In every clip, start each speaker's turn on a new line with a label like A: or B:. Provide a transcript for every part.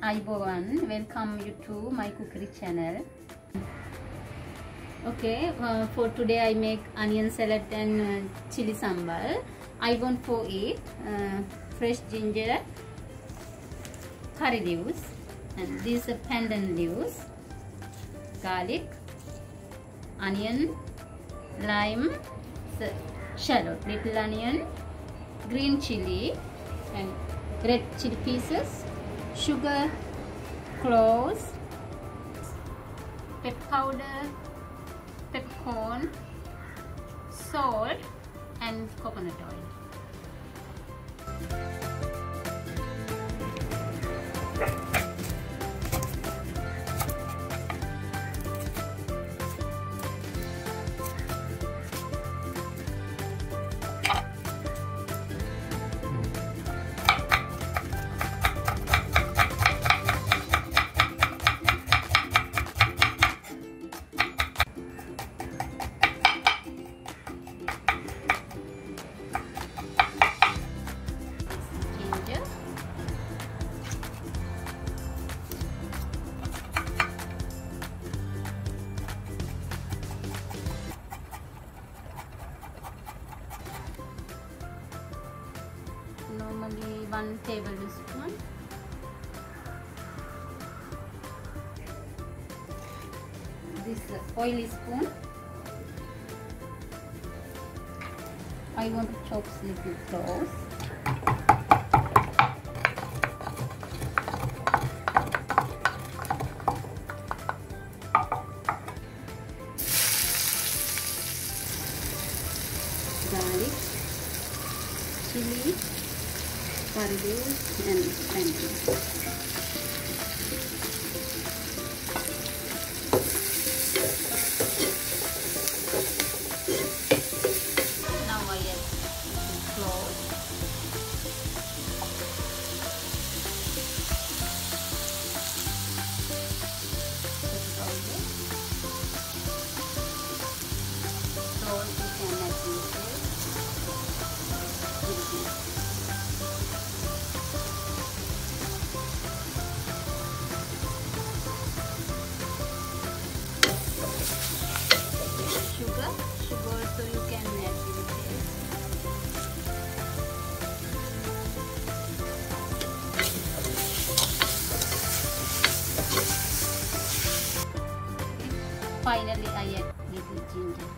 A: Ibovan, welcome you to my cookery channel. Okay, for today I make onion salad and chili sambal. I want for it fresh ginger, curry leaves, and these are pandan leaves, garlic, onion, lime, shallot, little onion, green chili and red chili pieces, sugar, cloves, pepper powder, peppercorn, salt and coconut oil. Normally 1 tablespoon. This oily spoon. I want to chop little cloves. Garlic, chili, curry leaves and onions. Now I add cloves, salt, you can add this. Sugar so you can add in this. Finally I add little ginger.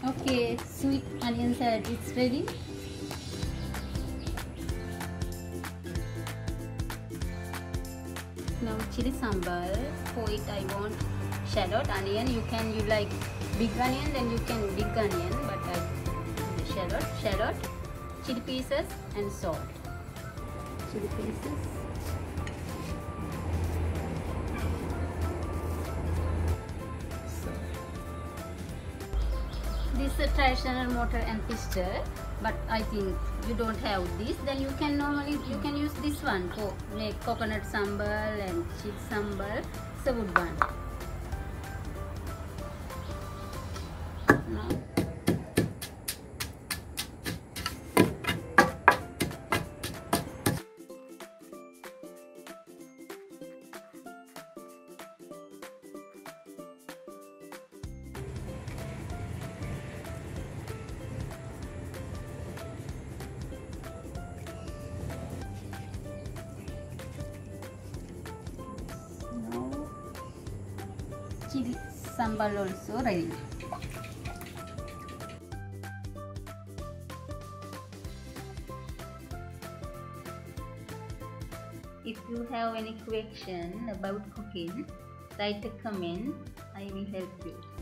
A: Okay, sweet onion salad is ready. Now chili sambal. For it I want shallot, onion. You like big onion, then you can big onion, but I shallot, chili pieces and salt. Chili pieces. This is a traditional mortar and pestle, but I think you don't have this, then you can use this one for make coconut sambal and chili sambal. It's a good one. Now chili sambal also ready. If you have any question about cooking, write a comment. I will help you.